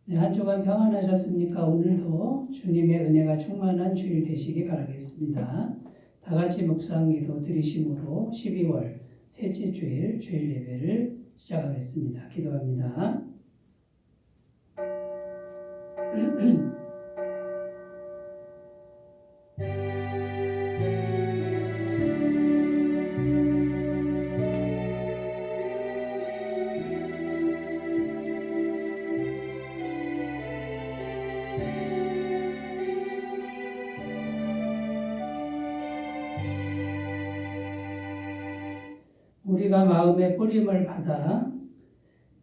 네, 한 주간 평안하셨습니까? 오늘도 주님의 은혜가 충만한 주일 되시기 바라겠습니다. 다 같이 묵상기도 드리심으로 12월 셋째 주일 예배를 시작하겠습니다. 기도합니다. 우리가 마음의 뿌림을 받아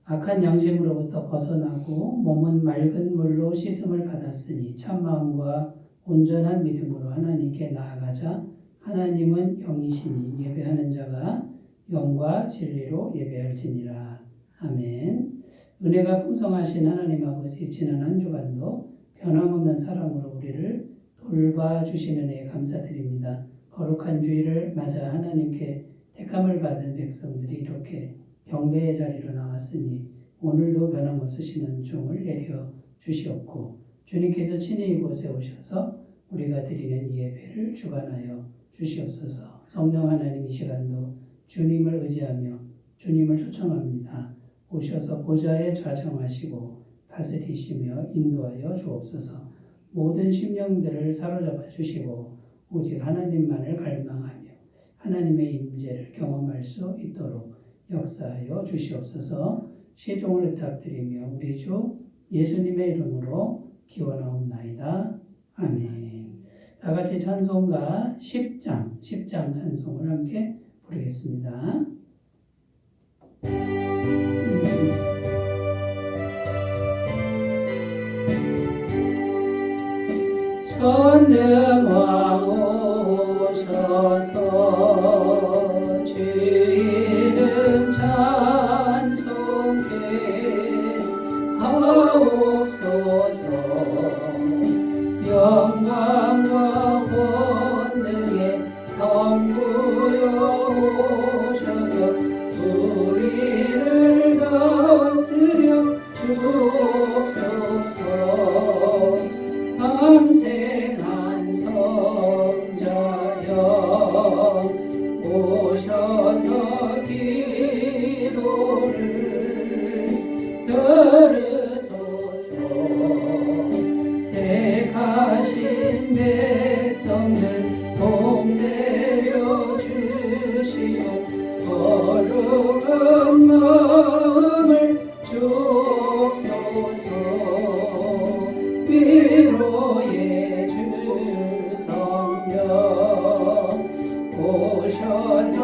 악한 양심으로부터 벗어나고 몸은 맑은 물로 씻음을 받았으니 참마음과 온전한 믿음으로 하나님께 나아가자. 하나님은 영이시니 예배하는 자가 영과 진리로 예배할지니라. 아멘. 은혜가 풍성하신 하나님 아버지, 지난 한 주간도 변함없는 사랑으로 우리를 돌봐주시는 은혜에 감사드립니다. 거룩한 주일을 맞아 하나님께 택함을 받은 백성들이 이렇게 경배의 자리로 나왔으니 오늘도 변함없으시는 종을 내려 주시옵고 주님께서 친히 이곳에 오셔서 우리가 드리는 이 예배를 주관하여 주시옵소서. 성령 하나님 이 시간도 주님을 의지하며 주님을 초청합니다. 오셔서 보좌에 좌정하시고 다스리시며 인도하여 주옵소서. 모든 심령들을 사로잡아 주시고 오직 하나님만을 갈망하며 하나님의 임재를 경험할 수 있도록 역사하여 주시옵소서. 시종을 부탁드리며 우리 주 예수님의 이름으로 기원하옵나이다. 아멘. 다 같이 찬송가 10장 찬송을 함께 부르겠습니다. 전능왕 오셔서 주 이름 찬송해 하옵소서. 영광과 권능의 성부여 오셔서 우리를 다스려 주옵소서. 밤생한 성자여 오셔서 기도를 들으소서. 택하신 백성들 복내려 주시오. 거룩한 마음을 주옵소서. 위로의 주 성령 오셔서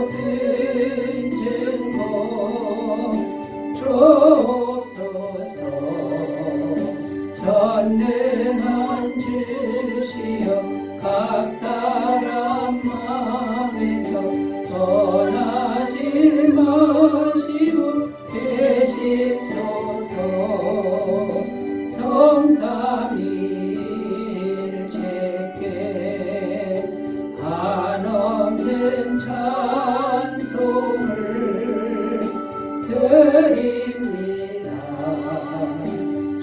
큰 증거 주옵소서. 전능한 주시여 각 사람 마음에서 떠나지 마시고 계십소서. 성삼일체께 한없는 찬송을 드립니다.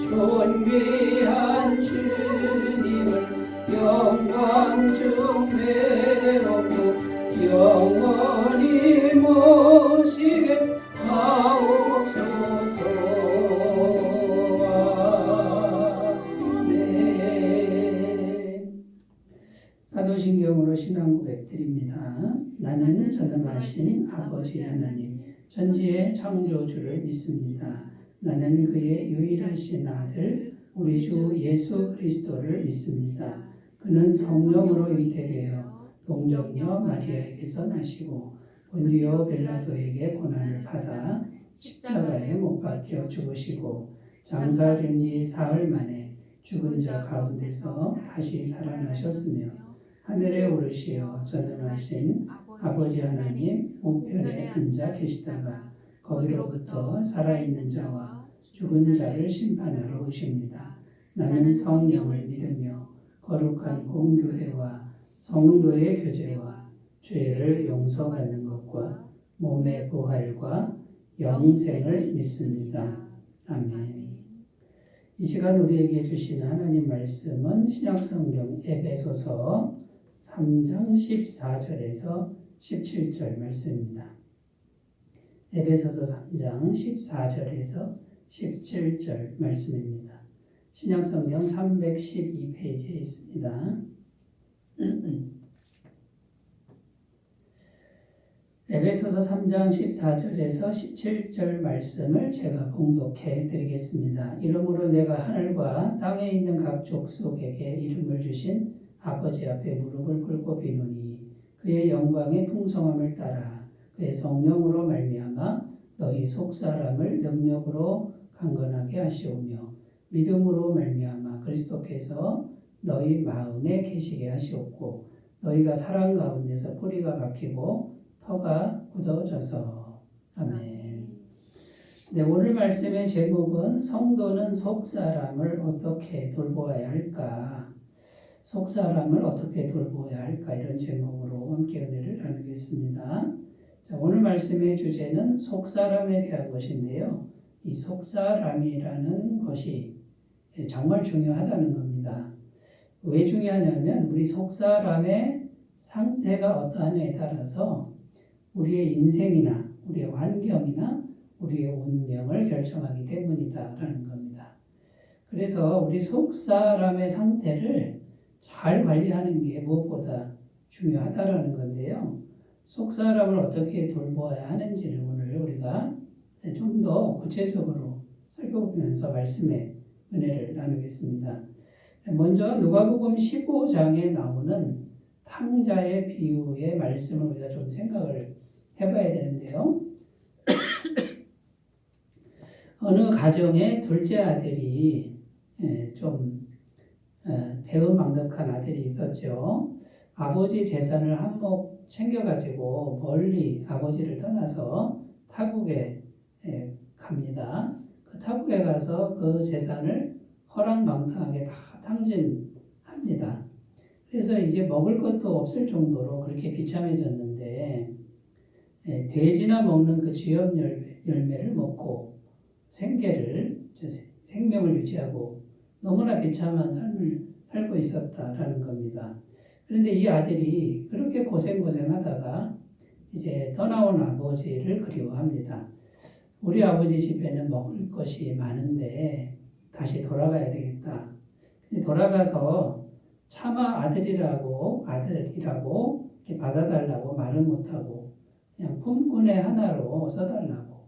존귀한 주님을 영광 중 배롭고 영원히 모시게 하옵소서. 사도신경으로 신앙 고백드립니다. 나는 전능하신 아버지 하나님 전지의 창조주를 믿습니다. 나는 그의 유일하신 아들 우리 주 예수 그리스도를 믿습니다. 그는 성령으로 잉태되어 동정녀 마리아에게서 나시고 본디오 빌라도에게 고난을 받아 십자가에 못 박혀 죽으시고 장사된 지 사흘 만에 죽은 자 가운데서 다시 살아나셨으며 하늘에 오르시어 전능하신 아버지 하나님 우편에 앉아 계시다가 거기로부터 살아있는 자와 죽은 자를 심판하러 오십니다. 나는 성령을 믿으며 거룩한 공교회와 성도의 교제와 죄를 용서받는 것과 몸의 부활과 영생을 믿습니다. 아멘. 이 시간 우리에게 주시는 하나님 말씀은 신약성경 에베소서 3장 14절에서 17절 말씀입니다. 에베소서 3장 14절에서 17절 말씀입니다. 신약성경 312페이지에 있습니다. 에베소서 3장 14절에서 17절 말씀을 제가 봉독해 드리겠습니다. 이러므로 내가 하늘과 땅에 있는 각 족속에게 이름을 주신 아버지 앞에 무릎을 꿇고 비노니 그의 영광의 풍성함을 따라 그의 성령으로 말미암아 너희 속사람을 능력으로 강건하게 하시오며 믿음으로 말미암아 그리스도께서 너희 마음에 계시게 하시옵고 너희가 사랑 가운데서 뿌리가 박히고 터가 굳어져서. 아멘. 네, 오늘 말씀의 제목은 성도는 속사람을 어떻게 돌보아야 할까? 속사람을 어떻게 돌보아야 할까? 이런 제목으로 함께 은혜를 나누겠습니다. 자, 오늘 말씀의 주제는 속사람에 대한 것인데요. 이 속사람이라는 것이 정말 중요하다는 겁니다. 왜 중요하냐면 우리 속사람의 상태가 어떠하냐에 따라서 우리의 인생이나 우리의 환경이나 우리의 운명을 결정하기 때문이다라는 겁니다. 그래서 우리 속사람의 상태를 잘 관리하는 게 무엇보다 중요하다라는 건데요. 속사람을 어떻게 돌보아야 하는지를 오늘 우리가 좀 더 구체적으로 살펴보면서 말씀의 은혜를 나누겠습니다. 먼저 누가복음 15장에 나오는 탕자의 비유의 말씀을 우리가 좀 생각을 해봐야 되는데요. 어느 가정에 둘째 아들이 좀 배은망덕한 아들이 있었죠. 아버지 재산을 한몫 챙겨가지고 멀리 아버지를 떠나서 타국에 갑니다. 그 타국에 가서 그 재산을 허랑방탕하게 다 탕진합니다. 그래서 이제 먹을 것도 없을 정도로 그렇게 비참해졌는데 돼지나 먹는 그 쥐염 열매를 먹고 생명을 유지하고 너무나 비참한 삶을 살고 있었다라는 겁니다. 그런데 이 아들이 그렇게 고생하다가 이제 떠나온 아버지를 그리워합니다. 우리 아버지 집에는 먹을 것이 많은데 다시 돌아가야 되겠다. 돌아가서 차마 아들이라고 이렇게 받아달라고 말은 못하고 그냥 품꾼의 하나로 써달라고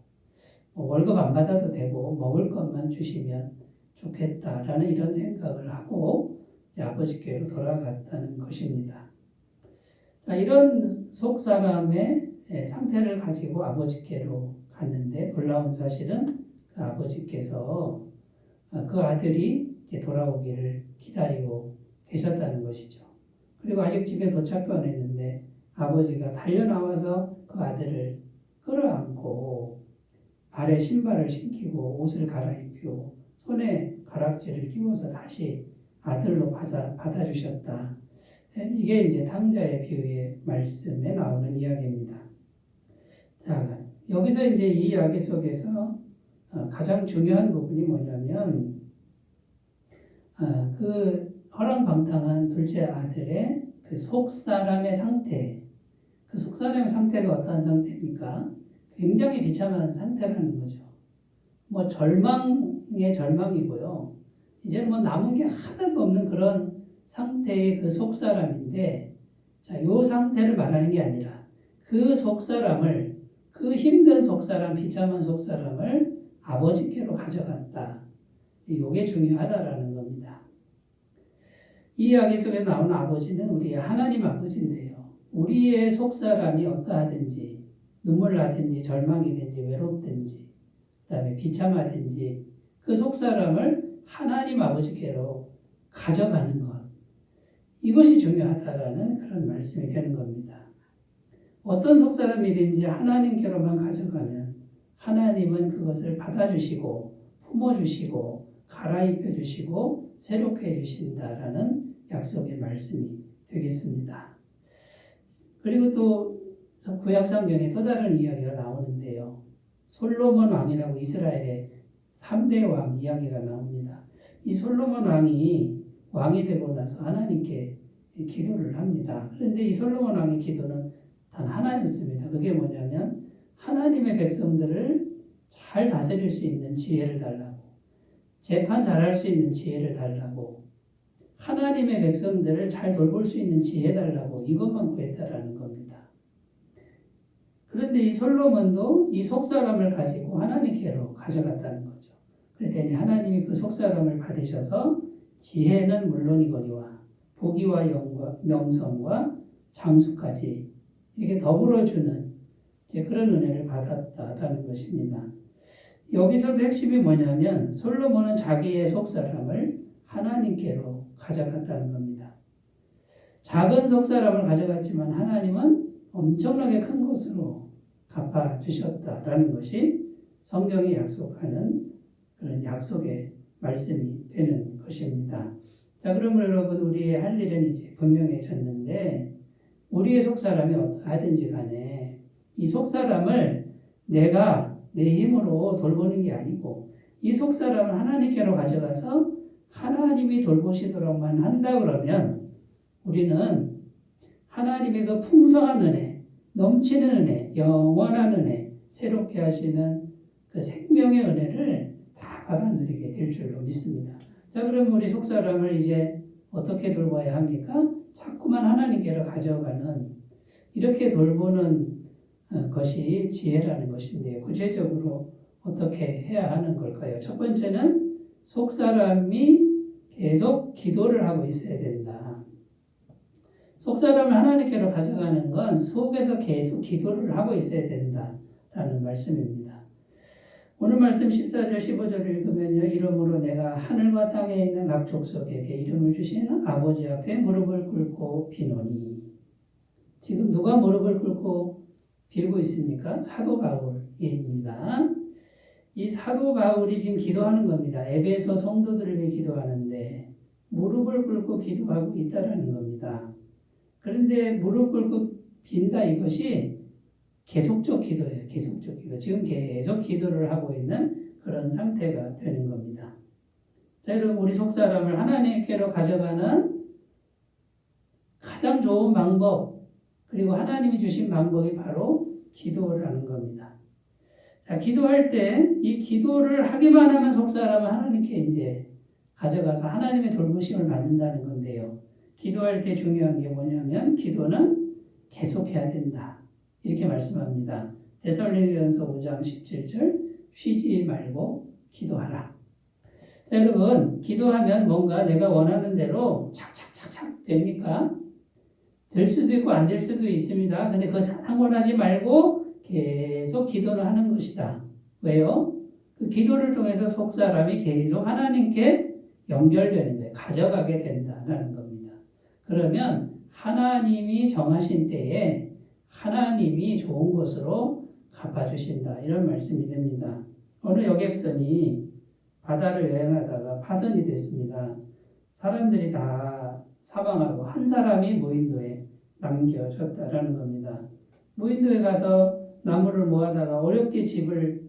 월급 안 받아도 되고 먹을 것만 주시면 좋겠다라는 이런 생각을 하고 이제 아버지께로 돌아갔다는 것입니다. 자, 이런 속사람의 상태를 가지고 아버지께로 갔는데 놀라운 사실은 그 아버지께서 그 아들이 이제 돌아오기를 기다리고 계셨다는 것이죠. 그리고 아직 집에 도착도 안 했는데 아버지가 달려나와서 그 아들을 끌어안고 발에 신발을 신기고 옷을 갈아입히고 손에 가락지를 끼워서 다시 아들로 받아주셨다. 이게 이제 탕자의 비유의 말씀에 나오는 이야기입니다. 자, 여기서 이제 이 이야기 속에서 가장 중요한 부분이 뭐냐면 그 허랑방탕한 둘째 아들의 그 속사람의 상태, 그 속사람의 상태가 어떠한 상태입니까? 굉장히 비참한 상태라는 거죠. 뭐 절망의 절망이고요. 이제는 뭐 남은 게 하나도 없는 그런 상태의 그 속사람인데, 자, 요 상태를 말하는 게 아니라 그 속사람을, 그 힘든 속사람, 비참한 속사람을 아버지께로 가져갔다. 이게 중요하다라는 겁니다. 이 이야기 속에 나오는 아버지는 우리의 하나님 아버지인데요. 우리의 속사람이 어떠하든지 눈물 나든지 절망이든지 외롭든지 그다음에 비참하든지 그 속사람을 하나님 아버지께로 가져가는 것. 이것이 중요하다라는 그런 말씀이 되는 겁니다. 어떤 속사람이든지 하나님께로만 가져가면 하나님은 그것을 받아주시고 품어주시고 갈아입혀주시고 새롭게 해주신다라는 약속의 말씀이 되겠습니다. 그리고 또 구약성경에 또 다른 이야기가 나오는데요. 솔로몬 왕이라고 이스라엘의 3대 왕 이야기가 나옵니다. 이 솔로몬 왕이 되고 나서 하나님께 기도를 합니다. 그런데 이 솔로몬 왕의 기도는 단 하나였습니다. 그게 뭐냐면 하나님의 백성들을 잘 다스릴 수 있는 지혜를 달라고, 재판 잘할 수 있는 지혜를 달라고, 하나님의 백성들을 잘 돌볼 수 있는 지혜 달라고 이것만 구했다라는 겁니다. 그런데 이 솔로몬도 이 속사람을 가지고 하나님께로 가져갔다는 거죠. 그랬더니 하나님이 그 속사람을 받으셔서 지혜는 물론이거니와 부귀와 영과 명성과 장수까지 이렇게 더불어 주는 그런 은혜를 받았다라는 것입니다. 여기서도 핵심이 뭐냐면 솔로몬은 자기의 속사람을 하나님께로 가져갔다는 겁니다. 작은 속사람을 가져갔지만 하나님은 엄청나게 큰 것으로 갚아주셨다라는 것이 성경이 약속하는 그런 약속의 말씀이 되는 것입니다. 자, 그러면 여러분 우리의 할 일은 이제 분명해졌는데 우리의 속사람이 어떠하든지 간에 이 속사람을 내가 내 힘으로 돌보는 게 아니고 이 속사람을 하나님께로 가져가서 하나님이 돌보시도록만 한다 그러면 우리는 하나님의 그 풍성한 은혜, 넘치는 은혜, 영원한 은혜, 새롭게 하시는 그 생명의 은혜를 다 받아 누리게 될 줄로 믿습니다. 자, 그럼 우리 속사람을 이제 어떻게 돌봐야 합니까? 자꾸만 하나님께로 가져가는 이렇게 돌보는 것이 지혜라는 것인데요. 구체적으로 어떻게 해야 하는 걸까요? 첫 번째는 속사람이 계속 기도를 하고 있어야 된다. 속사람을 하나님께로 가져가는 건 속에서 계속 기도를 하고 있어야 된다라는 말씀입니다. 오늘 말씀 14절 15절을 읽으면요. 이러므로 내가 하늘과 땅에 있는 각 족속에게 이름을 주신 아버지 앞에 무릎을 꿇고 비노니. 지금 누가 무릎을 꿇고 빌고 있습니까? 사도 바울입니다. 이 사도 바울이 지금 기도하는 겁니다. 에베소 성도들을 위해 기도하는데 무릎을 꿇고 기도하고 있다라는 겁니다. 그런데 무릎 꿇고 빈다 이것이 계속적 기도예요. 계속적 기도. 지금 계속 기도를 하고 있는 그런 상태가 되는 겁니다. 자, 여러분 우리 속사람을 하나님께로 가져가는 가장 좋은 방법 그리고 하나님이 주신 방법이 바로 기도를 하는 겁니다. 자, 기도할 때 이 기도를 하기만 하면 속사람은 하나님께 이제 가져가서 하나님의 돌보심을 받는다는 건데요. 기도할 때 중요한 게 뭐냐면 기도는 계속해야 된다. 이렇게 말씀합니다. 데살로니가전서 5장 17절 쉬지 말고 기도하라. 자, 여러분 기도하면 뭔가 내가 원하는 대로 착착착착 됩니까? 될 수도 있고 안 될 수도 있습니다. 근데 그거 상관하지 말고 계속 기도를 하는 것이다. 왜요? 그 기도를 통해서 속사람이 계속 하나님께 연결되는 거예요. 가져가게 된다는 겁니다. 그러면 하나님이 정하신 때에 하나님이 좋은 것으로 갚아주신다. 이런 말씀이 됩니다. 어느 여객선이 바다를 여행하다가 파선이 됐습니다. 사람들이 다 사망하고 한 사람이 무인도에 남겨졌다라는 겁니다. 무인도에 가서 나무를 모아다가 어렵게 집을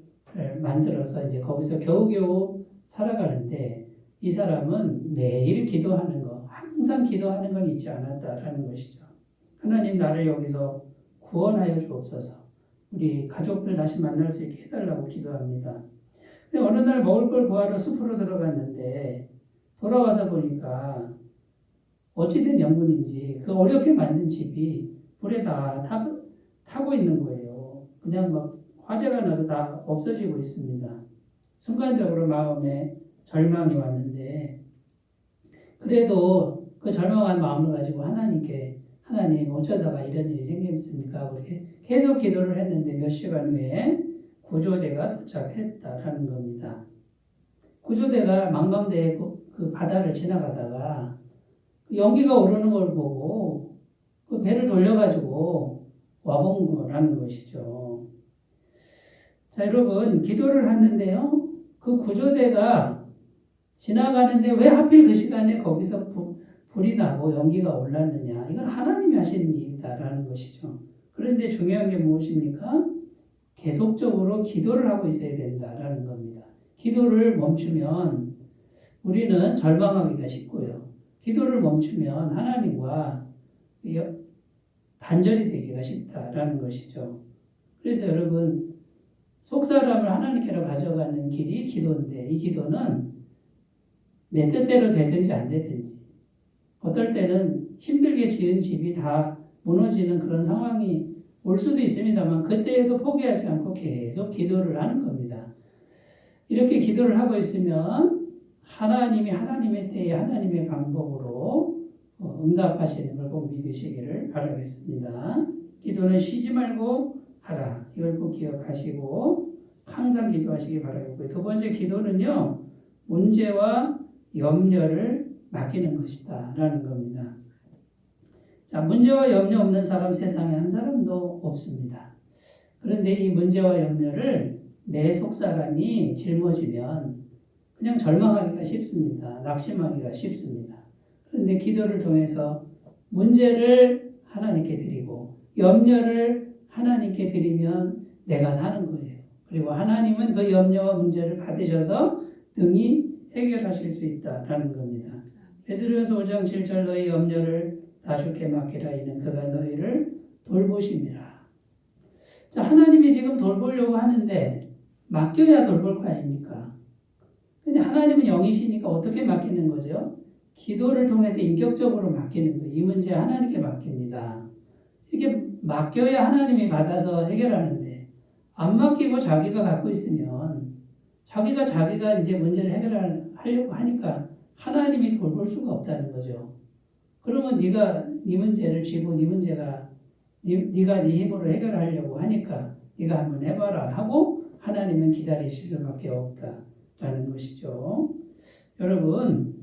만들어서 이제 거기서 겨우겨우 살아가는데 이 사람은 매일 기도하는 거, 항상 기도하는 건 잊지 않았다라는 것이죠. 하나님 나를 여기서 구원하여 주옵소서. 우리 가족들 다시 만날 수 있게 해달라고 기도합니다. 근데 어느 날 먹을 걸 구하러 숲으로 들어갔는데 돌아와서 보니까 어찌된 영문인지 그 어렵게 만든 집이 불에 다 타고 있는 거예요. 그냥 막 화재가 나서 다 없어지고 있습니다. 순간적으로 마음에 절망이 왔는데 그래도 그 절망한 마음을 가지고 하나님께 하나님 어쩌다가 이런 일이 생겼습니까? 그렇게 계속 기도를 했는데 몇 시간 후에 구조대가 도착했다라는 겁니다. 구조대가 망망대해 그 바다를 지나가다가 연기가 오르는 걸 보고 그 배를 돌려가지고 와본 거라는 것이죠. 자, 여러분 기도를 하는데요. 그 구조대가 지나가는데 왜 하필 그 시간에 거기서 불이 나고 연기가 올랐느냐. 이건 하나님이 하시는 일이다라는 것이죠. 그런데 중요한 게 무엇입니까? 계속적으로 기도를 하고 있어야 된다라는 겁니다. 기도를 멈추면 우리는 절망하기가 쉽고요. 기도를 멈추면 하나님과 단절이 되기가 쉽다라는 것이죠. 그래서 여러분, 속사람을 하나님께로 가져가는 길이 기도인데, 이 기도는 내 뜻대로 되든지 안 되든지, 어떨 때는 힘들게 지은 집이 다 무너지는 그런 상황이 올 수도 있습니다만, 그때에도 포기하지 않고 계속 기도를 하는 겁니다. 이렇게 기도를 하고 있으면 하나님이 하나님의 때에 하나님의 방법으로 응답하시는 걸 꼭 믿으시기를 바라겠습니다. 기도는 쉬지 말고 하라. 이걸 꼭 기억하시고 항상 기도하시기 바라겠고요. 두 번째, 기도는요, 문제와 염려를 맡기는 것이다 라는 겁니다. 자, 문제와 염려 없는 사람 세상에 한 사람도 없습니다. 그런데 이 문제와 염려를 내 속사람이 짊어지면 그냥 절망하기가 쉽습니다. 낙심하기가 쉽습니다. 그런데 기도를 통해서 문제를 하나님께 드리고 염려를 하나님께 드리면 내가 사는 거예요. 그리고 하나님은 그 염려와 문제를 받으셔서 능히 해결하실 수 있다라는 겁니다. 베드로전서 5장 7절 너희 염려를 다 주께 맡기라 이는 그가 너희를 돌보심이라. 자, 하나님이 지금 돌보려고 하는데 맡겨야 돌볼 거 아닙니까? 근데 하나님은 영이시니까 어떻게 맡기는 거죠? 기도를 통해서 인격적으로 맡기는 거예요. 이 문제 하나님께 맡깁니다. 이렇게 맡겨야 하나님이 받아서 해결하는데 안 맡기고 자기가 갖고 있으면 자기가 이제 문제를 해결하려고 하니까 하나님이 돌볼 수가 없다는 거죠. 그러면 네가 네 문제를 쥐고 네 문제가 네가 네 힘으로 해결하려고 하니까 네가 한번 해봐라 하고 하나님은 기다리실 수밖에 없다라는 것이죠. 여러분,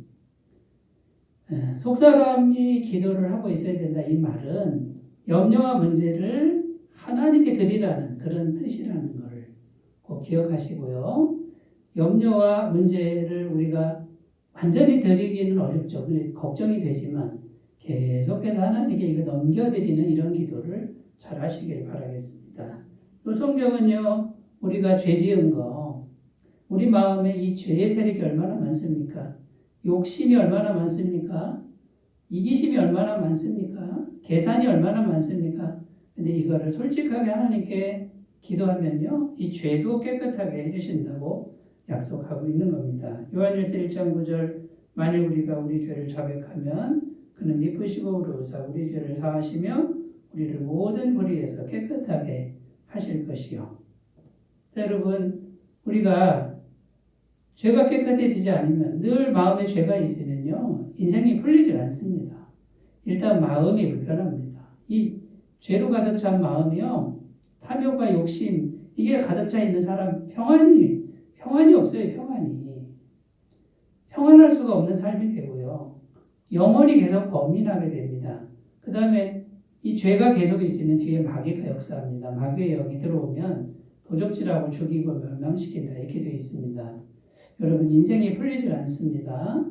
속사람이 기도를 하고 있어야 된다 이 말은 염려와 문제를 하나님께 드리라는 그런 뜻이라는 것을 꼭 기억하시고요. 염려와 문제를 우리가 완전히 드리기는 어렵죠. 걱정이 되지만 계속해서 하나님께 이거 넘겨드리는 이런 기도를 잘 하시길 바라겠습니다. 또 성경은요, 우리가 죄 지은 거, 우리 마음에 이 죄의 세력이 얼마나 많습니까? 욕심이 얼마나 많습니까? 이기심이 얼마나 많습니까? 계산이 얼마나 많습니까? 근데 이거를 솔직하게 하나님께 기도하면요, 이 죄도 깨끗하게 해주신다고 약속하고 있는 겁니다. 요한일서 1장 9절 만일 우리가 우리 죄를 자백하면 그는 미쁘시고 의로우사 우리 죄를 사하시며 우리를 모든 불의에서 깨끗하게 하실 것이요. 여러분, 우리가 죄가 깨끗해지지 않으면 늘 마음에 죄가 있으면요 인생이 풀리질 않습니다. 일단 마음이 불편합니다. 이 죄로 가득 찬 마음이요 탐욕과 욕심 이게 가득 차 있는 사람 평안이 없어요. 평안할 수가 없는 삶이 되고요. 영혼이 계속 범민하게 됩니다. 그 다음에 이 죄가 계속 있으면 뒤에 마귀가 역사합니다. 마귀의 영이 들어오면 도적질하고 죽이고 멸망시킨다 이렇게 되어 있습니다. 여러분 인생이 풀리질 않습니다.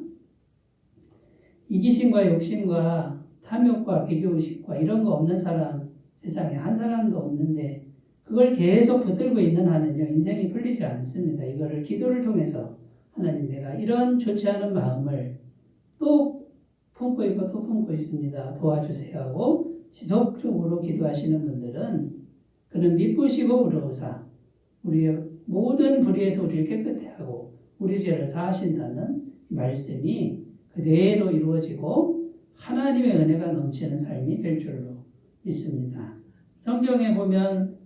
이기심과 욕심과 탐욕과 비교의식과 이런 거 없는 사람 세상에 한 사람도 없는데 그걸 계속 붙들고 있는 한은요 인생이 풀리지 않습니다. 이거를 기도를 통해서 하나님 내가 이런 좋지 않은 마음을 또 품고 있고 또 품고 있습니다. 도와주세요 하고 지속적으로 기도하시는 분들은 그는 미쁘시고 의로우사 우리의 모든 불의에서 우리를 깨끗해 하고 우리 죄를 사하신다는 말씀이 그대로 이루어지고 하나님의 은혜가 넘치는 삶이 될 줄로 믿습니다. 성경에 보면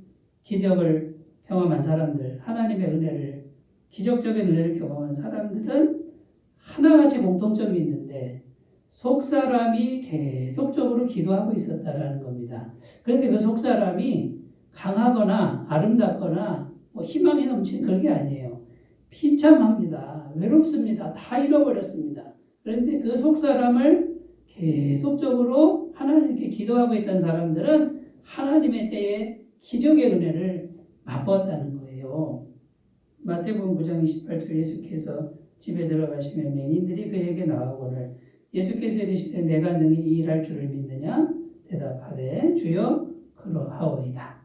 기적을 경험한 사람들, 하나님의 은혜를, 기적적인 은혜를 경험한 사람들은 하나같이 공통점이 있는데 속사람이 계속적으로 기도하고 있었다라는 겁니다. 그런데 그 속사람이 강하거나 아름답거나 희망이 넘치는 그런 게 아니에요. 비참합니다. 외롭습니다. 다 잃어버렸습니다. 그런데 그 속사람을 계속적으로 하나님께 기도하고 있던 사람들은 하나님의 때에 기적의 은혜를 맛보았다는 거예요. 마태복음 9장 28절 예수께서 집에 들어가시면 맹인들이 그에게 나오거늘 예수께서 이르시되 내가 능히 이 일할 줄을 믿느냐? 대답하되 주여 그러하오이다.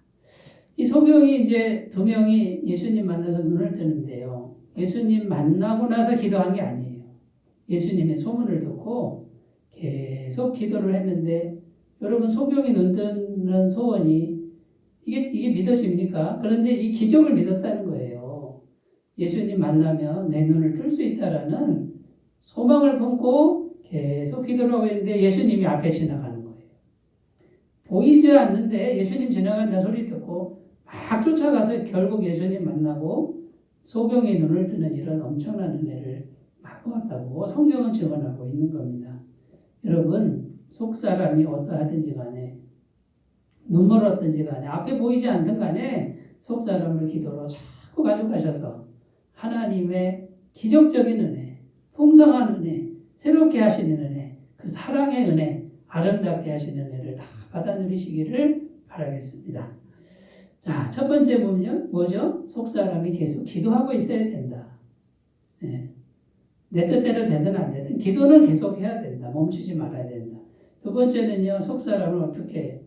이 소경이 이제 두 명이 예수님 만나서 눈을 뜨는데요. 예수님 만나고 나서 기도한 게 아니에요. 예수님의 소문을 듣고 계속 기도를 했는데 여러분 소경이 눈 뜨는 소원이 이게 믿어집니까? 그런데 이 기적을 믿었다는 거예요. 예수님 만나면 내 눈을 뜰 수 있다라는 소망을 품고 계속 기도를 하고 있는데 예수님이 앞에 지나가는 거예요. 보이지 않는데 예수님 지나간다 소리 듣고 막 쫓아가서 결국 예수님 만나고 소경의 눈을 뜨는 이런 엄청난 은혜를 맛보았다고 성경은 증언하고 있는 겁니다. 여러분 속사람이 어떠하든지 간에 눈물 어떤지 간에 앞에 보이지 않든 간에 속사람을 기도로 자꾸 가져가셔서 하나님의 기적적인 은혜, 풍성한 은혜, 새롭게 하시는 은혜, 그 사랑의 은혜, 아름답게 하시는 은혜를 다 받아 누리시기를 바라겠습니다. 자, 첫 번째 뭐죠? 속사람이 계속 기도하고 있어야 된다. 네. 내 뜻대로 되든 안 되든 기도는 계속 해야 된다. 멈추지 말아야 된다. 두 번째는요. 속사람을 어떻게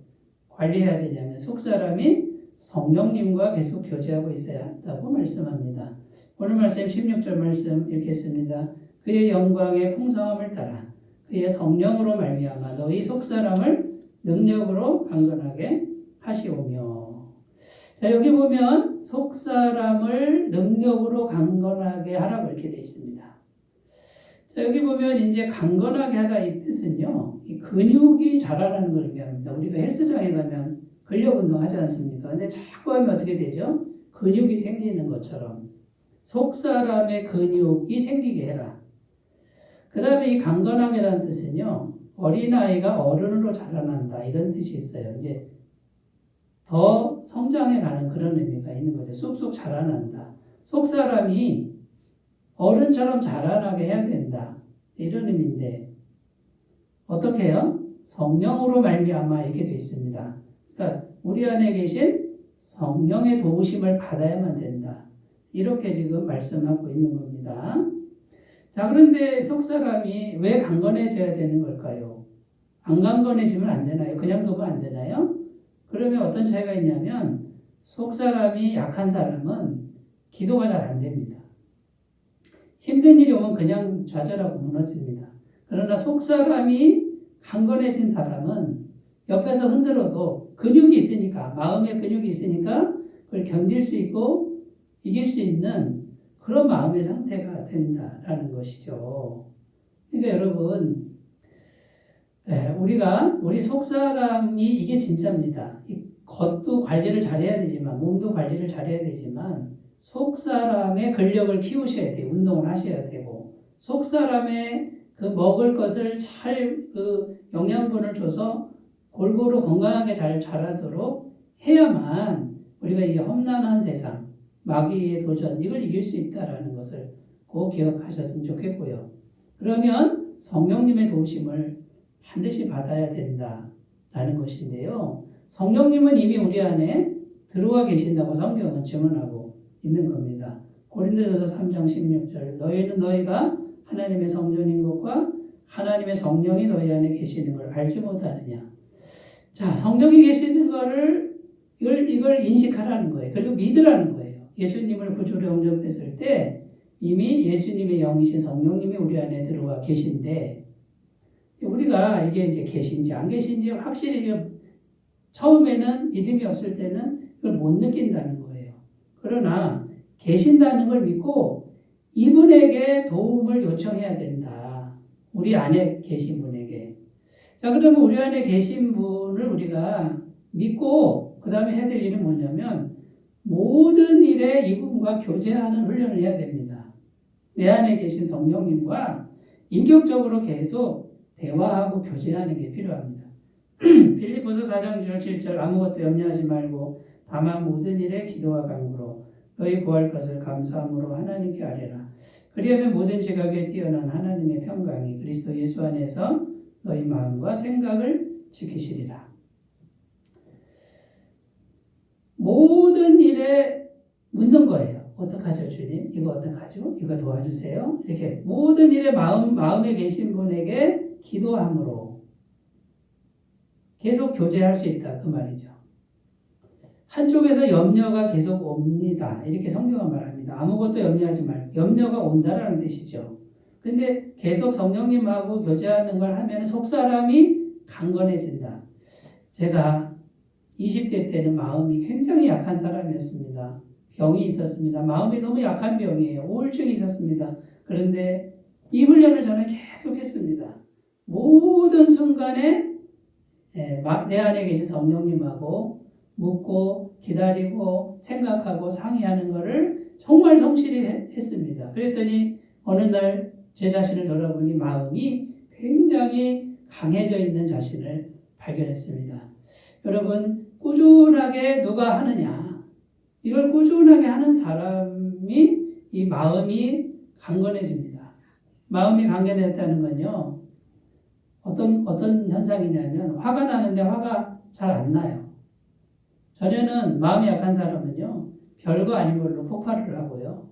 관리해야 되냐면 속사람이 성령님과 계속 교제하고 있어야 한다고 말씀합니다. 오늘 말씀 16절 말씀 읽겠습니다. 그의 영광의 풍성함을 따라 그의 성령으로 말미암아 너희 속사람을 능력으로 강건하게 하시오며. 자, 여기 보면 속사람을 능력으로 강건하게 하라고 이렇게 되어 있습니다. 자, 여기 보면 이제 강건하게 하다 이 뜻은요, 이 근육이 자라나는 걸 의미합니다. 우리가 헬스장에 가면 근력 운동 하지 않습니까? 근데 자꾸 하면 어떻게 되죠? 근육이 생기는 것처럼 속사람의 근육이 생기게 해라. 그 다음에 이 강건하게라는 뜻은요, 어린아이가 어른으로 자라난다 이런 뜻이 있어요. 이제 더 성장해가는 그런 의미가 있는 거죠. 쑥쑥 자라난다. 속사람이 어른처럼 자라나게 해야 된다. 이런 의미인데 어떻게 해요? 성령으로 말미암아 이렇게 되어 있습니다. 그러니까 우리 안에 계신 성령의 도우심을 받아야만 된다. 이렇게 지금 말씀하고 있는 겁니다. 자, 그런데 속사람이 왜 강건해져야 되는 걸까요? 안 강건해지면 안 되나요? 그냥 두면 안 되나요? 그러면 어떤 차이가 있냐면 속사람이 약한 사람은 기도가 잘 안 됩니다. 힘든 일이 오면 그냥 좌절하고 무너집니다. 그러나 속사람이 강건해진 사람은 옆에서 흔들어도 근육이 있으니까, 마음의 근육이 있으니까 그걸 견딜 수 있고 이길 수 있는 그런 마음의 상태가 된다라는 것이죠. 그러니까 여러분, 우리 속사람이 이게 진짜입니다. 이 겉도 관리를 잘해야 되지만, 몸도 관리를 잘해야 되지만, 속사람의 근력을 키우셔야 돼요. 운동을 하셔야 되고, 속사람의 그 먹을 것을 잘 그 영양분을 줘서 골고루 건강하게 잘 자라도록 해야만 우리가 이 험난한 세상, 마귀의 도전, 이걸 이길 수 있다라는 것을 꼭 기억하셨으면 좋겠고요. 그러면 성령님의 도우심을 반드시 받아야 된다라는 것인데요. 성령님은 이미 우리 안에 들어와 계신다고 성경은 증언하고 있는 겁니다. 고린도전서 3장 16절 너희는 너희가 하나님의 성전인 것과 하나님의 성령이 너희 안에 계시는 걸 알지 못하느냐. 자, 성령이 계시는 거를 이걸 인식하라는 거예요. 그리고 믿으라는 거예요. 예수님을 구주로 영접했을 때 이미 예수님의 영이신 성령님이 우리 안에 들어와 계신데 우리가 이게 이제 계신지 안 계신지 확실히 처음에는 믿음이 없을 때는 그걸 못 느낀다는 거예요. 그러나 계신다는 걸 믿고 이분에게 도움을 요청해야 된다. 우리 안에 계신 분에게. 자, 그러면 우리 안에 계신 분을 우리가 믿고 그 다음에 해야 될 일은 뭐냐면 모든 일에 이분과 교제하는 훈련을 해야 됩니다. 내 안에 계신 성령님과 인격적으로 계속 대화하고 교제하는 게 필요합니다. 빌립보서 4장 6절 7절 아무것도 염려하지 말고 다만 모든 일에 기도와 간구로 너희 구할 것을 감사함으로 하나님께 아뢰라. 그리하면 모든 지각에 뛰어난 하나님의 평강이 그리스도 예수 안에서 너희 마음과 생각을 지키시리라. 모든 일에 묻는 거예요. 어떡하죠, 주님? 이거 어떡하죠? 이거 도와주세요. 이렇게 모든 일에 마음에 계신 분에게 기도함으로 계속 교제할 수 있다. 그 말이죠. 한쪽에서 염려가 계속 옵니다. 이렇게 성경은 말합니다. 아무것도 염려하지 말고 염려가 온다라는 뜻이죠. 근데 계속 성령님하고 교제하는 걸 하면 속사람이 강건해진다. 제가 20대 때는 마음이 굉장히 약한 사람이었습니다. 병이 있었습니다. 마음이 너무 약한 병이에요. 우울증이 있었습니다. 그런데 이 훈련을 저는 계속 했습니다. 모든 순간에 내 안에 계신 성령님하고 묻고 기다리고 생각하고 상의하는 것을 정말 성실히 했습니다. 그랬더니 어느 날 제 자신을 돌아보니 마음이 굉장히 강해져 있는 자신을 발견했습니다. 여러분, 꾸준하게 누가 하느냐? 이걸 꾸준하게 하는 사람이 이 마음이 강건해집니다. 마음이 강건했다는 건요, 어떤 현상이냐면 화가 나는데 화가 잘 안 나요. 전에는 마음이 약한 사람은요, 별거 아닌 걸로 폭발을 하고요,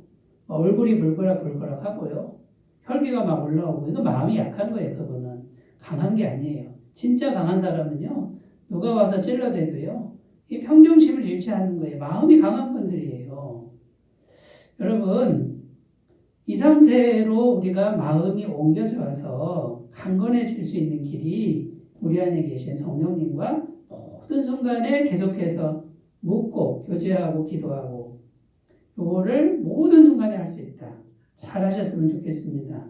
얼굴이 불그락 하고요, 혈기가 막 올라오고, 이거 마음이 약한 거예요. 그거는 강한 게 아니에요. 진짜 강한 사람은요, 누가 와서 찔러대도요, 이 평정심을 잃지 않는 거예요. 마음이 강한 분들이에요. 여러분, 이 상태로 우리가 마음이 옮겨져서 강건해질 수 있는 길이 우리 안에 계신 성령님과 모든 순간에 계속해서 묻고 교제하고 기도하고, 요거를 모든 순간에 할 수 있다. 잘 하셨으면 좋겠습니다.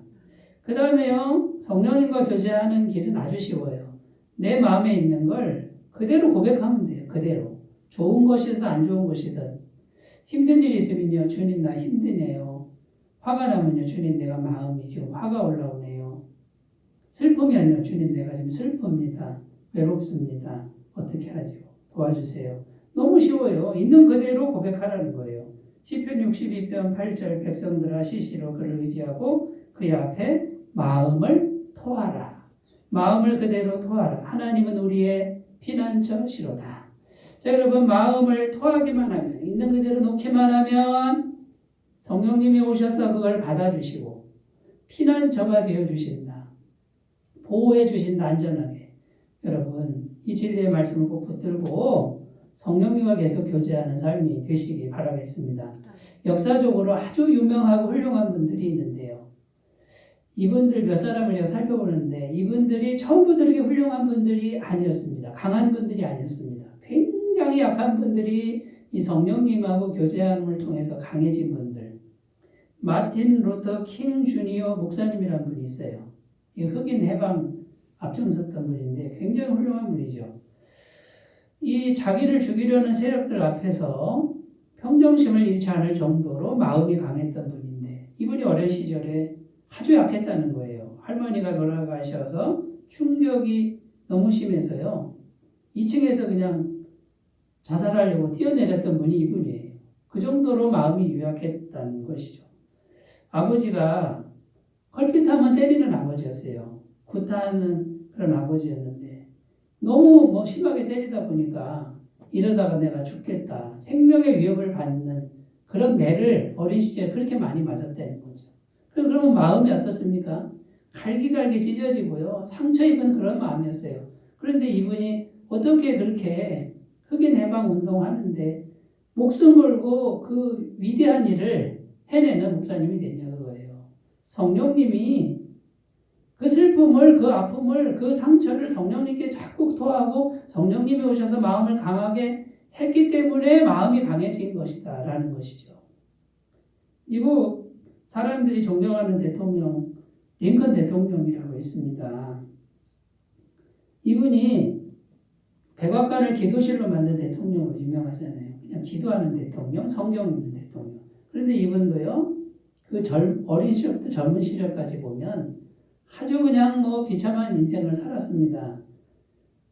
그 다음에요, 성령님과 교제하는 길은 아주 쉬워요. 내 마음에 있는 걸 그대로 고백하면 돼요. 그대로. 좋은 것이든 안 좋은 것이든. 힘든 일이 있으면요, 주님 나 힘드네요. 화가 나면요, 주님 내가 마음이 지금 화가 올라오네요. 슬프면요, 주님 내가 지금 슬픕니다. 외롭습니다. 어떻게 하죠? 도와주세요. 너무 쉬워요. 있는 그대로 고백하라는 거예요. 시편 62편 8절 백성들아 시시로 그를 의지하고 그의 앞에 마음을 토하라. 마음을 그대로 토하라. 하나님은 우리의 피난처시로다. 자, 여러분, 마음을 토하기만 하면, 있는 그대로 놓기만 하면 성령님이 오셔서 그걸 받아주시고 피난처가 되어주신다. 보호해주신다. 안전하게. 여러분, 이 진리의 말씀을 꼭 붙들고 성령님과 계속 교제하는 삶이 되시기 바라겠습니다. 역사적으로 아주 유명하고 훌륭한 분들이 있는데요. 이분들 몇 사람을 제가 살펴보는데 이분들이 처음부터 이렇게 훌륭한 분들이 아니었습니다. 강한 분들이 아니었습니다. 굉장히 약한 분들이 이 성령님하고 교제함을 통해서 강해진 분들. 마틴 루터 킹 주니어 목사님이라는 분이 있어요. 이 흑인 해방 앞장섰던 분인데 굉장히 훌륭한 분이죠. 이 자기를 죽이려는 세력들 앞에서 평정심을 잃지 않을 정도로 마음이 강했던 분인데 이분이 어린 시절에 아주 약했다는 거예요. 할머니가 돌아가셔서 충격이 너무 심해서요. 2층에서 그냥 자살하려고 뛰어내렸던 분이 이분이에요. 그 정도로 마음이 유약했다는 것이죠. 아버지가 컬핏하면 때리는 아버지였어요. 구타하는 그런 아버지였는데 너무 심하게 때리다 보니까 이러다가 내가 죽겠다. 생명의 위협을 받는 그런 매를 어린 시절에 그렇게 많이 맞았다는 거죠. 그러면 마음이 어떻습니까? 갈기갈기 찢어지고요. 상처 입은 그런 마음이었어요. 그런데 이분이 어떻게 그렇게 흑인 해방 운동하는데 목숨 걸고 그 위대한 일을 해내는 목사님이 됐냐 그거예요. 성령님이 그 슬픔을, 그 아픔을, 그 상처를 성령님께 자꾸 토하고 성령님이 오셔서 마음을 강하게 했기 때문에 마음이 강해진 것이다 라는 것이죠. 미국 사람들이 존경하는 대통령 링컨 대통령이라고 있습니다. 이분이 백악관을 기도실로 만든 대통령으로 유명하잖아요. 그냥 기도하는 대통령, 성경 읽는 대통령. 그런데 이분도요, 그 어린 시절부터 젊은 시절까지 보면 아주 그냥 비참한 인생을 살았습니다.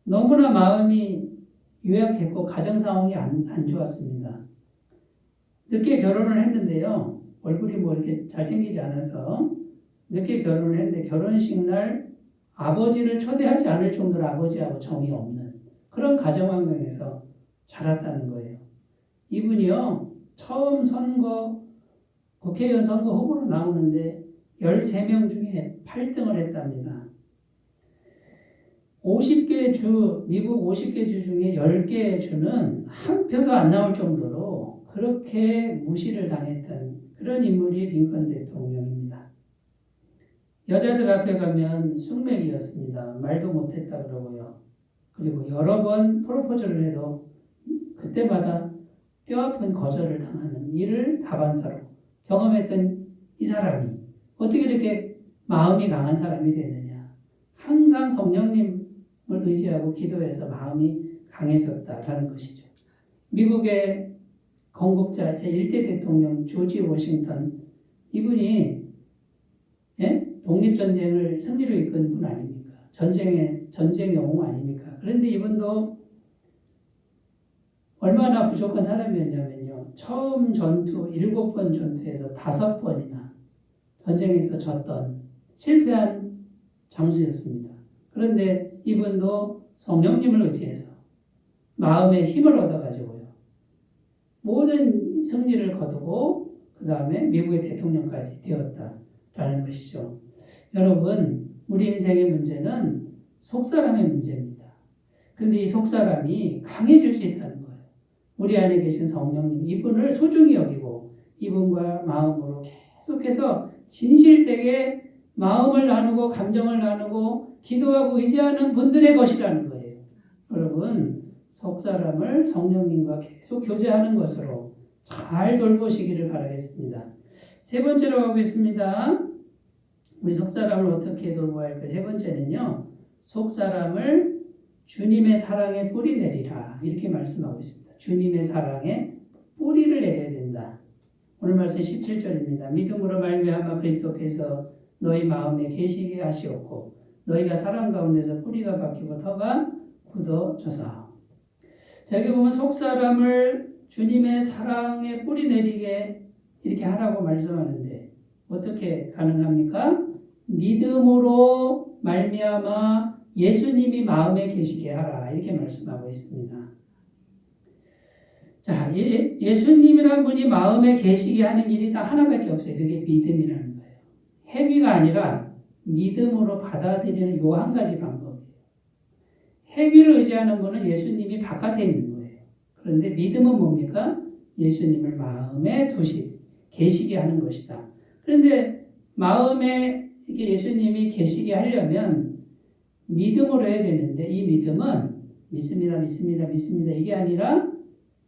너무나 마음이 유약했고 가정 상황이 안 좋았습니다. 늦게 결혼을 했는데요. 얼굴이 이렇게 잘생기지 않아서 늦게 결혼을 했는데 결혼식 날 아버지를 초대하지 않을 정도로 아버지하고 정이 없는 그런 가정 환경에서 자랐다는 거예요. 이분이요. 처음 국회의원 선거 후보로 나오는데 13명 중에 8등을 했답니다. 50개 주, 미국 50개 주 중에 10개 주는 한 표도 안 나올 정도로 그렇게 무시를 당했던 그런 인물이 링컨 대통령입니다. 여자들 앞에 가면 숙맥이었습니다. 말도 못했다 그러고요. 그리고 여러 번 프로포즈를 해도 그때마다 뼈아픈 거절을 당하는 일을 다반사로 경험했던 이 사람이 어떻게 이렇게 마음이 강한 사람이 됐느냐. 항상 성령님을 의지하고 기도해서 마음이 강해졌다라는 것이죠. 미국의 건국자 제1대 대통령 조지 워싱턴, 이분이 독립전쟁을 승리로 이끈 분 아닙니까? 전쟁 영웅 아닙니까? 그런데 이분도 얼마나 부족한 사람이었냐면요. 처음 전투 7번 전투에서 5번이나 전쟁에서 졌던 실패한 장수였습니다. 그런데 이분도 성령님을 의지해서 마음의 힘을 얻어가지고요. 모든 승리를 거두고 그 다음에 미국의 대통령까지 되었다라는 것이죠. 여러분, 우리 인생의 문제는 속사람의 문제입니다. 그런데 이 속사람이 강해질 수 있다는 거예요. 우리 안에 계신 성령님, 이분을 소중히 여기고 이분과 마음으로 계속해서 진실되게 마음을 나누고 감정을 나누고 기도하고 의지하는 분들의 것이라는 거예요. 여러분, 속사람을 성령님과 계속 교제하는 것으로 잘 돌보시기를 바라겠습니다. 세 번째로 가보겠습니다. 우리 속사람을 어떻게 돌보아야 할까요? 세 번째는요. 속사람을 주님의 사랑에 뿌리 내리라 이렇게 말씀하고 있습니다. 주님의 사랑에 뿌리를 내려야 된다. 오늘 말씀 17절입니다. 믿음으로 말미암아 그리스도께서 너희 마음에 계시게 하시었고 너희가 사랑 가운데서 뿌리가 박히고 터가 굳어져서. 자, 여기 보면 속사람을 주님의 사랑에 뿌리 내리게 이렇게 하라고 말씀하는데 어떻게 가능합니까? 믿음으로 말미암아 예수님이 마음에 계시게 하라 이렇게 말씀하고 있습니다. 자, 예수님이란 분이 마음에 계시게 하는 일이 딱 하나밖에 없어요. 그게 믿음이라는 거예요. 행위가 아니라 믿음으로 받아들이는 요 한 가지 방법이에요. 행위를 의지하는 분은 예수님이 바깥에 있는 거예요. 그런데 믿음은 뭡니까? 예수님을 마음에 계시게 하는 것이다. 그런데 마음에 이렇게 예수님이 계시게 하려면 믿음으로 해야 되는데 이 믿음은 믿습니다 이게 아니라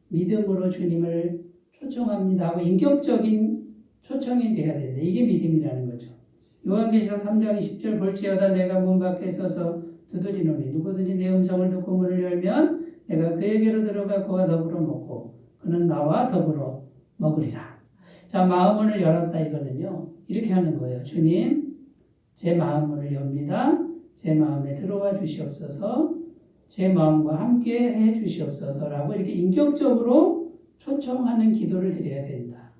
믿음으로 주님을 초청합니다 하고 인격적인 초청이 돼야 된다. 이게 믿음이라는 거죠. 요한계시록 3장 20절 볼지어다 내가 문 밖에 서서 두드리노니 누구든지 내 음성을 듣고 문을 열면 내가 그에게로 들어가 그와 더불어 먹고 그는 나와 더불어 먹으리라. 자, 마음문을 열었다 이거는요. 이렇게 하는 거예요. 주님, 제 마음문을 엽니다. 제 마음에 들어와 주시옵소서. 제 마음과 함께 해 주시옵소서라고 이렇게 인격적으로 초청하는 기도를 드려야 된다.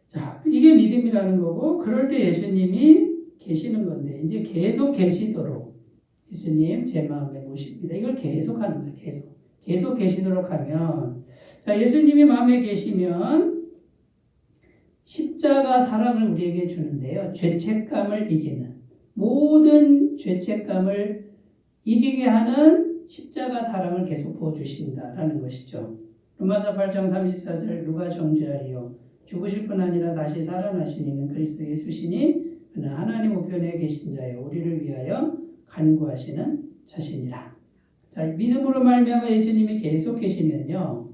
자, 이게 믿음이라는 거고 그럴 때 예수님이 계시는 건데 이제 계속 계시도록 예수님 제 마음에 모십니다. 이걸 계속 하는 거예요. 계속 계시도록 하면 자, 예수님이 마음에 계시면 십자가 사랑을 우리에게 주는데요. 죄책감을 이기는 모든 죄책감을 이기게 하는 십자가 사랑을 계속 부어주신다라는 것이죠. 로마서 8장 34절 누가 정죄하리요 죽으실 뿐 아니라 다시 살아나신 이는 그리스도 예수시니 그는 하나님 우편에 계신 자요 우리를 위하여 간구하시는 자신이라. 자, 믿음으로 말미암아 예수님이 계속 계시면요.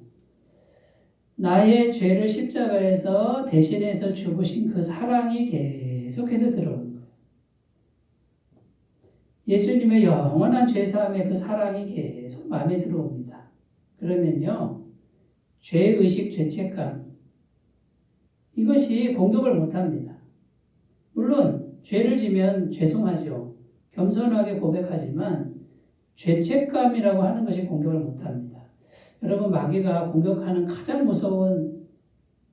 나의 죄를 십자가에서 대신해서 죽으신 그 사랑이 계속해서 들어오는 거예요. 예수님의 영원한 죄사함의 그 사랑이 계속 마음에 들어옵니다. 그러면요. 죄의식, 죄책감 이것이 공격을 못합니다. 물론 죄를 지면 죄송하죠. 겸손하게 고백하지만 죄책감이라고 하는 것이 공격을 못합니다. 여러분 마귀가 공격하는 가장 무서운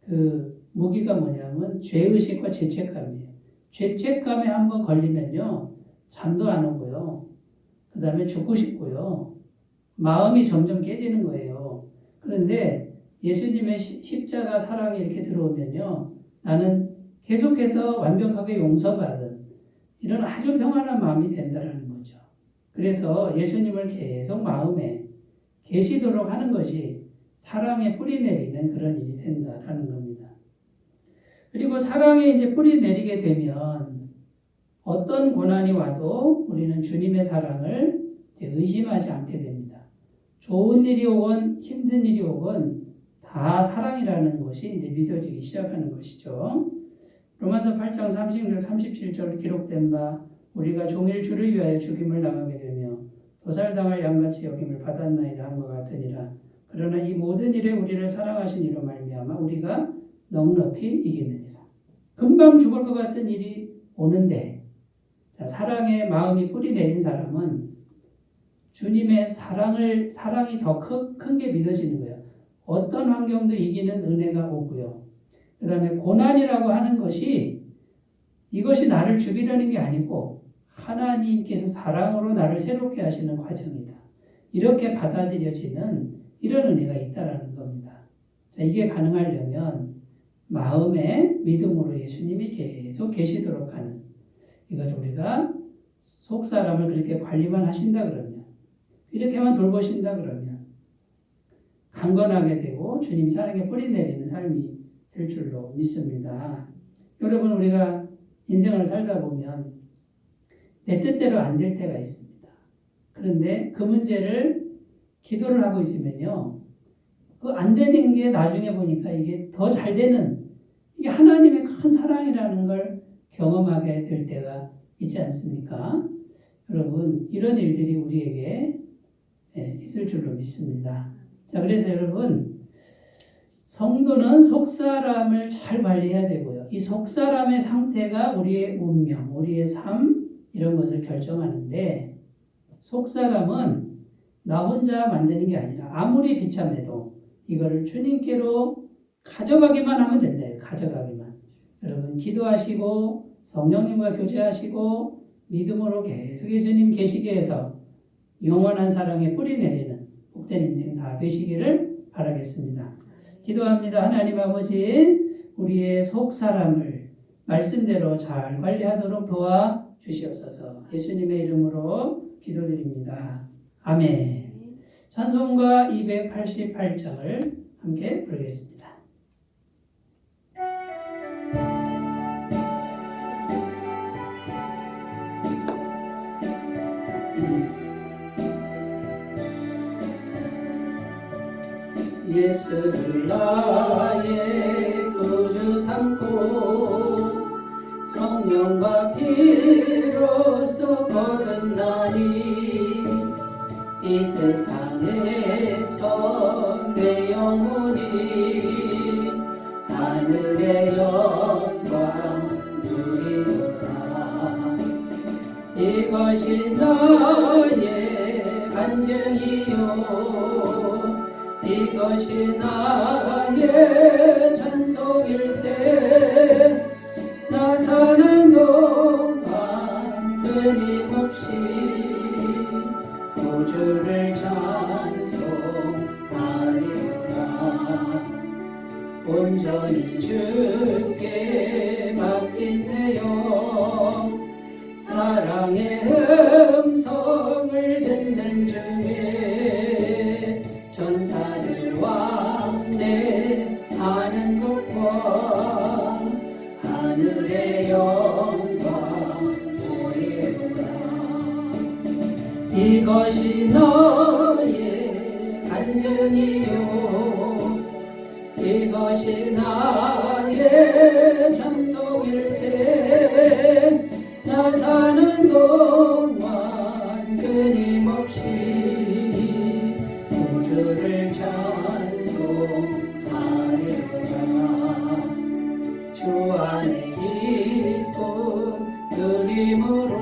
그 무기가 뭐냐면 죄의식과 죄책감이에요. 죄책감에 한번 걸리면요. 잠도 안 오고요. 그 다음에 죽고 싶고요. 마음이 점점 깨지는 거예요. 그런데 예수님의 십자가 사랑이 이렇게 들어오면요. 나는 계속해서 완벽하게 용서받은 이런 아주 평안한 마음이 된다는 거죠. 그래서 예수님을 계속 마음에 계시도록 하는 것이 사랑에 뿌리 내리는 그런 일이 된다라는 겁니다. 그리고 사랑에 이제 뿌리 내리게 되면 어떤 고난이 와도 우리는 주님의 사랑을 이제 의심하지 않게 됩니다. 좋은 일이 오건 힘든 일이 오건 다 사랑이라는 것이 이제 믿어지기 시작하는 것이죠. 로마서 8장 36, 37절 기록된 바 우리가 종일 주를 위하여 죽임을 당하게 되며 도살당할 양같이 여김을 받았나이다 한것 같으니라. 그러나 이 모든 일에 우리를 사랑하신 이로 말미암아 우리가 넉넉히 이기느니라. 금방 죽을 것 같은 일이 오는데 사랑의 마음이 뿌리 내린 사람은 주님의 사랑이 더 큰 게 믿어지는 거예요. 어떤 환경도 이기는 은혜가 오고요. 그 다음에 고난이라고 하는 것이 이것이 나를 죽이려는 게 아니고 하나님께서 사랑으로 나를 새롭게 하시는 과정이다. 이렇게 받아들여지는 이런 은혜가 있다라는 겁니다. 자, 이게 가능하려면 마음의 믿음으로 예수님이 계속 계시도록 하는 이것 우리가 속 사람을 그렇게 관리만 하신다 그러면 이렇게만 돌보신다 그러면 강건하게 되고 주님 사랑에 뿌리 내리는 삶이 될 줄로 믿습니다. 여러분 우리가 인생을 살다 보면 내 뜻대로 안 될 때가 있습니다. 그런데 그 문제를 기도를 하고 있으면요. 그 안 되는 게 나중에 보니까 이게 더 잘 되는 이게 하나님의 큰 사랑이라는 걸 경험하게 될 때가 있지 않습니까? 여러분 이런 일들이 우리에게 있을 줄로 믿습니다. 자, 그래서 여러분 성도는 속사람을 잘 관리해야 되고요. 이 속사람의 상태가 우리의 운명, 우리의 삶 이런 것을 결정하는데 속사람은 나 혼자 만드는 게 아니라 아무리 비참해도 이거를 주님께로 가져가기만 하면 된대요. 가져가기만. 여러분 기도하시고 성령님과 교제하시고 믿음으로 계속 예수님 계시게 해서 영원한 사랑에 뿌리 내리는 복된 인생 다 되시기를 바라겠습니다. 기도합니다. 하나님 아버지 우리의 속사람을 말씀대로 잘 관리하도록 도와주시옵소서. 예수님의 이름으로 기도드립니다. 아멘. 찬송가 288장을 함께 부르겠습니다. 예수를 나의 구주 삼고 성령과 피로써 거듭나니 이 세상에서 내 영혼이 하늘의 영광 누리도다. 이것이 나의 간증이요 이것이 나의 찬송일세. 나 사는 동안 끊임없이 구주를 찬송하리로다. 온전히 주께 맡긴 내 영 사랑의 음성을 듣는 중에 전사들 왕래하는 것과 하늘의 영광 보이로다. 이것이 너의 간증이요 이것이 나의 찬송일세. 나 사는 동안 끊임없이 구주를 찬송하리로다. 주 안에 기쁨 누림으로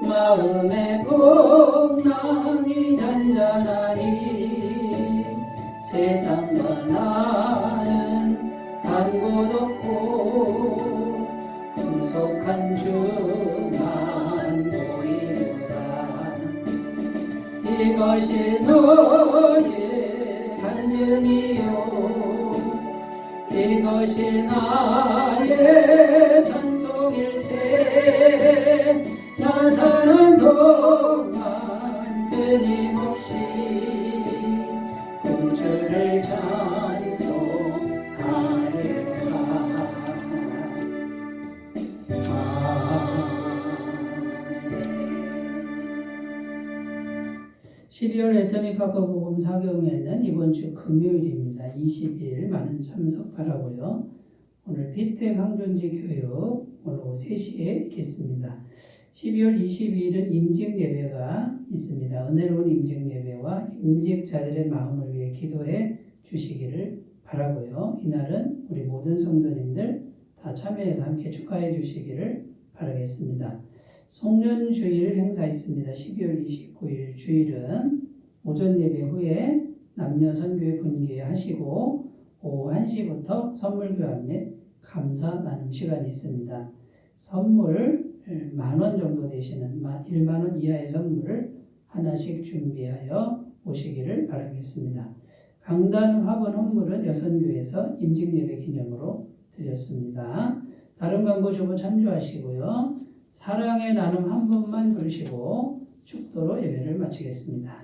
마음의 풍랑이 잔잔하니 세상과 나는 한 곳 없고 구속한 주만 보이노라. 이것이 너의 간증이요 이것이 나의 찬송일세. 나 사는 동안 끊임없이 구주를 찬송하리라. 12월 애터미 파커 복음 사경회는 이번 주 금요일입니다. 20일 많은 참석 바라고요. 오늘 피택 항존지 교육 오늘 오후 3시에 있겠습니다. 12월 22일은 임직 예배가 있습니다. 은혜로운 임직 예배와 임직자들의 마음을 위해 기도해 주시기를 바라고요. 이날은 우리 모든 성도님들 다 참여해서 함께 축하해 주시기를 바라겠습니다. 송년주일 행사 있습니다. 12월 29일 주일은 오전 예배 후에 남녀 선교회 분기회 하시고 오후 1시부터 선물 교환 및 감사 나눔 시간이 있습니다. 선물 10,000원 정도 되시는 10,000원 이하의 선물을 하나씩 준비하여 오시기를 바라겠습니다. 강단 화분 헌물은 여선교에서 임직예배 기념으로 드렸습니다. 다른 광고 주보 참조하시고요. 사랑의 나눔 한 분만 부르시고 축도로 예배를 마치겠습니다.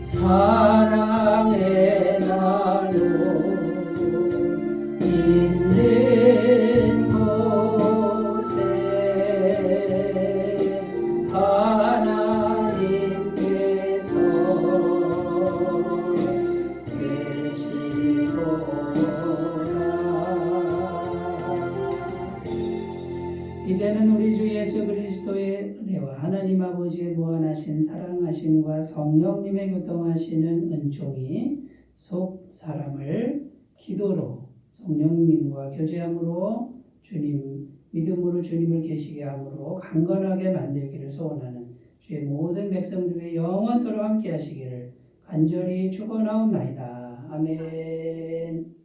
사랑의 나눔 있는 곳에 하나님께서 계시도다. 이제는 우리 주 예수 그리스도의 은혜와 하나님 아버지의 무한하신 사랑하심과 성령님의 교통하시는 은총이 속 사람을 기도로 성령님과 교제함으로 주님 믿음으로 주님을 계시게 함으로 강건하게 만들기를 소원하는 주의 모든 백성들의 영원토록 함께 하시기를 간절히 축원하옵나이다. 아멘.